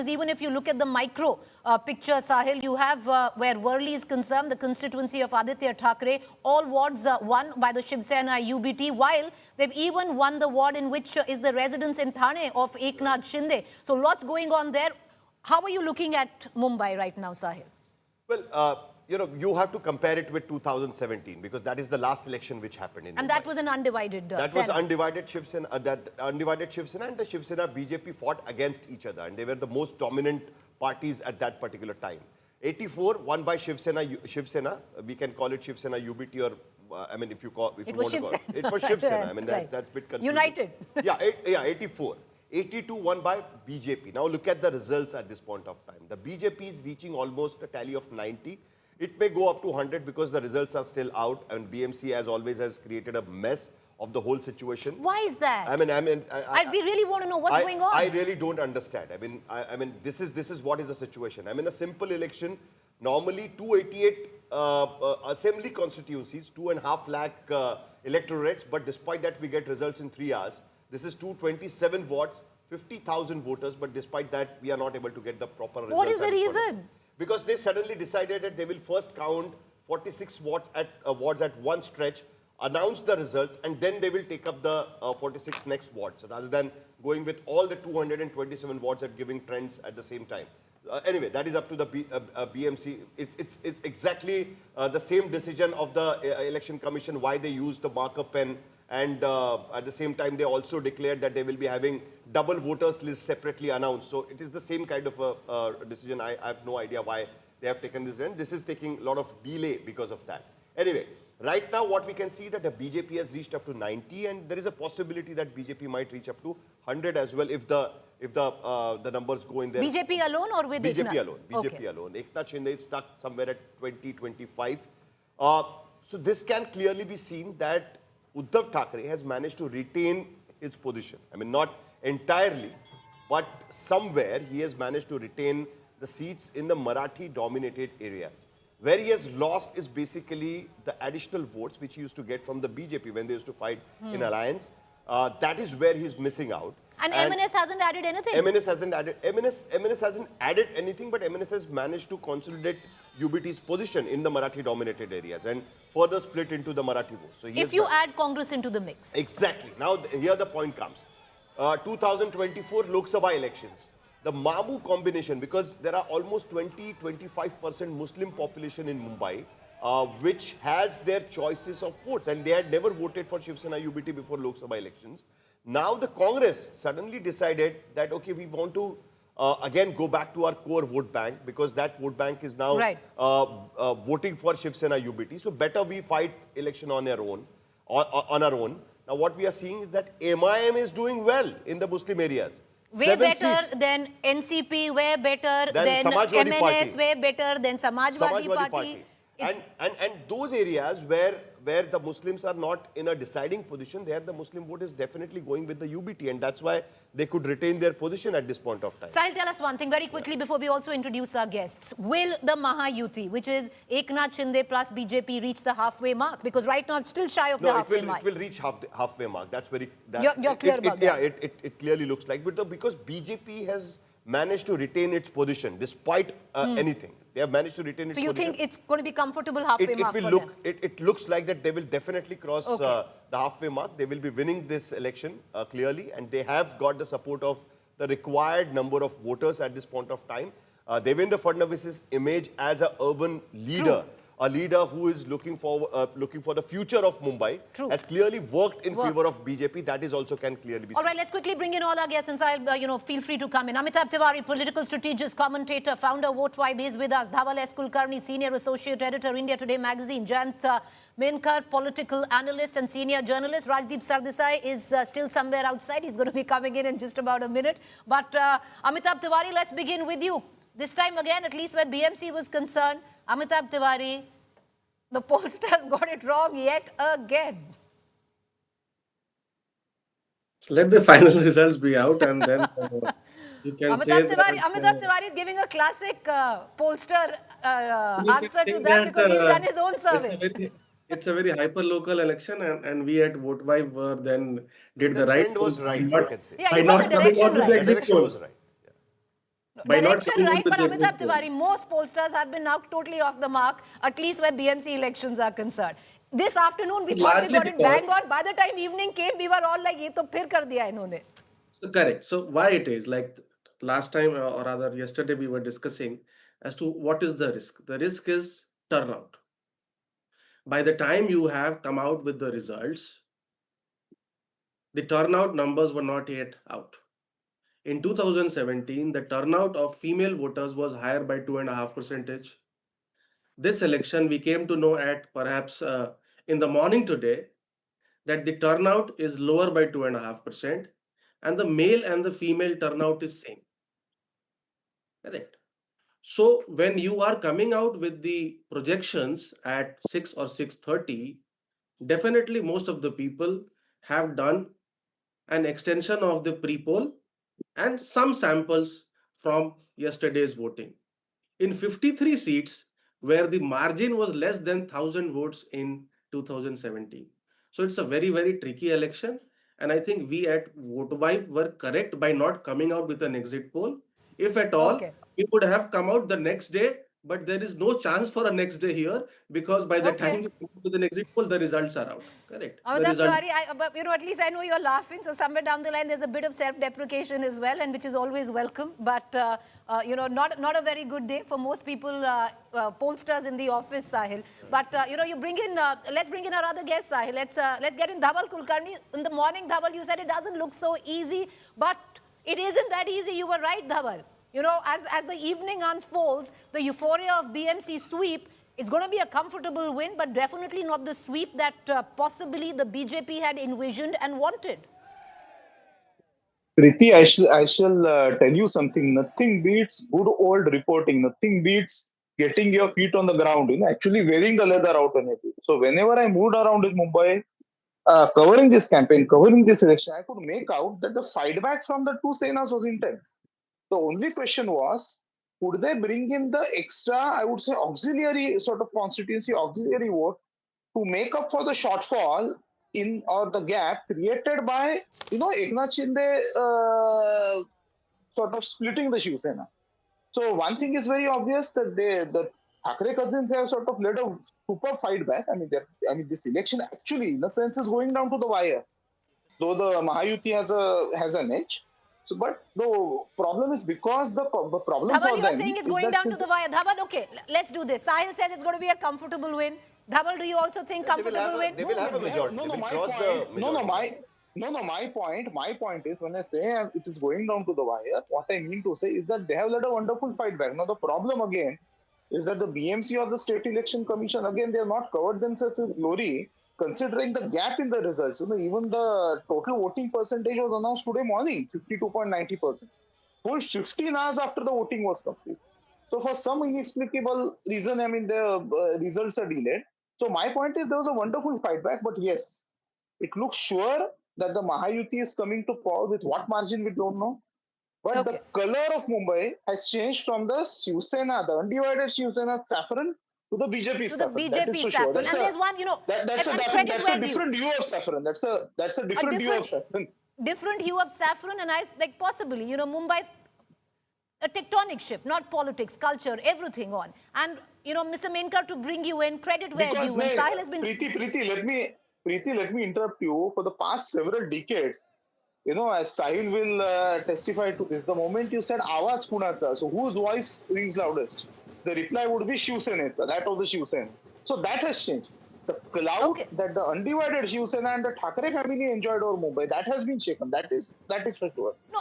because even if you look at the micro picture, Sahil, you have where Worli is concerned, the constituency of Aditya Thackeray, all wards won by the Shiv Sena UBT, while they've even won the ward in which is the residence in Thane of Eknath Shinde. So lots going on there. How are you looking at Mumbai right now, Sahil? Well, you have to compare it with 2017 because that is the last election which happened in And Mumbai. that was an undivided That was undivided Shiv Sena, and the Shiv Sena BJP fought against each other, and they were the most dominant parties at that particular time. 84 won by Shiv Sena. We can call it Shiv Sena UBT, or I mean, if you want to call it, it was Shiv Sena. I mean, that's a bit confusing. United. yeah, 84. 82 won by BJP. Now look at the results at this point of time. The BJP is reaching almost a tally of 90. It may go up to 100 because the results are still out, and BMC, as always, has created a mess of the whole situation. Why is that? We really want to know what's going on. I really don't understand. I mean, this is what is the situation. I mean, a simple election, normally 288 assembly constituencies, 2.5 lakh electorates, but despite that, we get results in 3 hours. This is 227 wards, 50,000 voters, but despite that, we are not able to get the proper results. What is the reason? Because they suddenly decided that they will first count 46 wards at one stretch, announce the results, and then they will take up the 46 next wards, rather than going with all the 227 wards and giving trends at the same time. Anyway, that is up to the BMC. It's exactly the same decision of the Election Commission, why they used the marker pen. And at the same time, they also declared that they will be having double voters list separately announced. So it is the same kind of a decision. I have no idea why they have taken this. And this is taking a lot of delay because of that. Anyway, right now what we can see that the BJP has reached up to 90, and there is a possibility that BJP might reach up to 100 as well if the numbers go in there. BJP alone or with BJP Eknath? alone. BJP alone. Eknath Shinde is stuck somewhere at 20, 25. So this can clearly be seen that Uddhav Thackeray has managed to retain his position. I mean, not entirely, but somewhere he has managed to retain the seats in the Marathi-dominated areas. Where he has lost is basically the additional votes which he used to get from the BJP when they used to fight in alliance. That is where he's missing out. And MNS hasn't added anything. MNS hasn't added anything, but MNS has managed to consolidate UBT's position in the Marathi-dominated areas and further split into the Marathi vote. So if you add Congress into the mix. Exactly. Now, here the point comes. 2024 Lok Sabha elections. The Mabu combination, because there are almost 20-25% Muslim population in Mumbai, which has their choices of votes, and they had never voted for Shiv Sena UBT before Lok Sabha elections. Now the Congress suddenly decided that, okay, we want to again go back to our core vote bank, because that vote bank is now voting for Shiv Sena UBT. So better we fight election on our own. Now what we are seeing is that MIM is doing well in the Muslim areas. Way better than NCP, way better than MNS, way better than Samajwadi Party. And those areas where the Muslims are not in a deciding position, there the Muslim vote is definitely going with the UBT, and that's why they could retain their position at this point of time. Sahil, tell us one thing very quickly before we also introduce our guests. Will the Mahayuti, which is Eknath Shinde plus BJP, reach the halfway mark? Because right now it's still shy of the halfway mark. It will reach halfway mark. That's very... You're clear about that? Yeah, it clearly looks like. But because BJP has managed to retain its position despite anything. They have managed to retain its position. So you think it's going to be comfortable halfway mark for them? It looks like that they will definitely cross the halfway mark. They will be winning this election clearly, and they have got the support of the required number of voters at this point of time. Devendra Fadnavis' image as an urban leader, a leader who is looking for the future of Mumbai, has clearly worked in favor of BJP. That is also can clearly be seen. All right, let's quickly bring in all our guests, and I'll, feel free to come in. Amitabh Tiwari, political strategist, commentator, founder, Vote Vibe, is with us. Dhaval S. Kulkarni, senior associate editor, India Today magazine. Jayant Menkar, political analyst and senior journalist. Rajdeep Sardesai is still somewhere outside. He's going to be coming in just about a minute. But Amitabh Tiwari, let's begin with you. This time again, at least where BMC was concerned, Amitabh Tiwari, the pollsters got it wrong yet again. So let the final results be out, and then you can Amitabh Tiwari is giving a classic pollster answer to that because he's done his own survey. It's a very hyper-local election, and we at Vote Vibe then did the right trend was right, by you can say. Yeah, by not coming out with the exit poll. Was right. by not Direction coming out right, with but the exit Amitabh poll. Tiwari, most pollsters have been now totally off the mark, at least where BMC elections are concerned. This afternoon, we It's thought they largely got it because, bang on. By the time evening came, we were all like, "Ye to phir kar diya inhone." so correct. So why it is like last time, or rather yesterday, we were discussing as to what is the risk. The risk is turnout. By the time you have come out with the results, the turnout numbers were not yet out. In 2017, the turnout of female voters was higher by 2.5%. This election, we came to know at perhaps in the morning today that the turnout is lower by 2.5%, and the male and the female turnout is same. Correct. So when you are coming out with the projections at 6 or 6:30, definitely most of the people have done an extension of the pre-poll and some samples from yesterday's voting. In 53 seats where the margin was less than 1,000 votes in 2017. So it's a very, very tricky election. And I think we at VoteVibe were correct by not coming out with an exit poll. If at all, Okay. we would have come out the next day, but there is no chance for a next day here because by the Okay. time we come out with an exit poll, the results are out. Correct. The Amitabh result. Tiwari, but at least I know you're laughing. So somewhere down the line, there's a bit of self-deprecation as well, and which is always welcome. But not a very good day for most people, pollsters in the office, Sahil. But you bring in. Let's bring in our other guest, Sahil. Let's get in Dhaval Kulkarni. In the morning, Dhaval, you said it doesn't look so easy, but it isn't that easy. You were right, Dhaval. As the evening unfolds, the euphoria of BMC sweep. It's going to be a comfortable win, but definitely not the sweep that possibly the BJP had envisioned and wanted. Preeti, I shall tell you something. Nothing beats good old reporting. Nothing beats getting your feet on the ground. Actually wearing the leather out on it. So whenever I moved around in Mumbai, covering this campaign, covering this election, I could make out that the fight back from the two Senas was intense. The only question was, would they bring in the extra, I would say, auxiliary sort of constituency, auxiliary vote to make up for the shortfall in or the gap created by Eknath Shinde sort of splitting the Shiv Sena. So one thing is very obvious that the Thackeray cousins have sort of led a super fight back. This election actually, in a sense, is going down to the wire. Though the Mahayuti has an edge. So, but the problem is because the problem Dhaval, for you are them saying it's is going that down to since the wire. Dhaval, okay, let's do this. Sahil says it's going to be a comfortable win. Dhaval, do you also think comfortable win? They will have a majority. no, They no, will my cross point. the majority. My point is when I say it is going down to the wire, what I mean to say is that they have led a wonderful fight back. Now the problem again is that the BMC or the State Election Commission again they have not covered themselves with glory, considering the gap in the results. Even the total voting percentage was announced today morning, 52.90%. Full 15 hours after the voting was complete. So for some inexplicable reason, the results are delayed. So my point is there was a wonderful fight back, but yes, it looks sure that the Mahayuti is coming to power with what margin we don't know. But the Okay. color of Mumbai has changed from the Shiv Sena, the undivided Shiv Sena saffron, to the BJP To the saffron. That is BJP for sure. saffron. And there's one, and credit That's a where due. different hue of saffron. That's a A different hue of saffron. different hue of saffron, and possibly, Mumbai, a tectonic shift, not politics, culture, everything on. And, Mr. Menkar, to bring you in, credit where Because due. And Sahil has been... Preeti, let me interrupt you. For the past several decades, as Sahil will testify to this, the moment you said Awaz Kunacha, so whose voice rings loudest? The reply would be Shiv Sena's, that of the Shiv Sena. So that has changed. The cloud Okay. that the undivided Shiv Sena and the Thackeray family enjoyed over Mumbai, that has been shaken. That is for sure. No,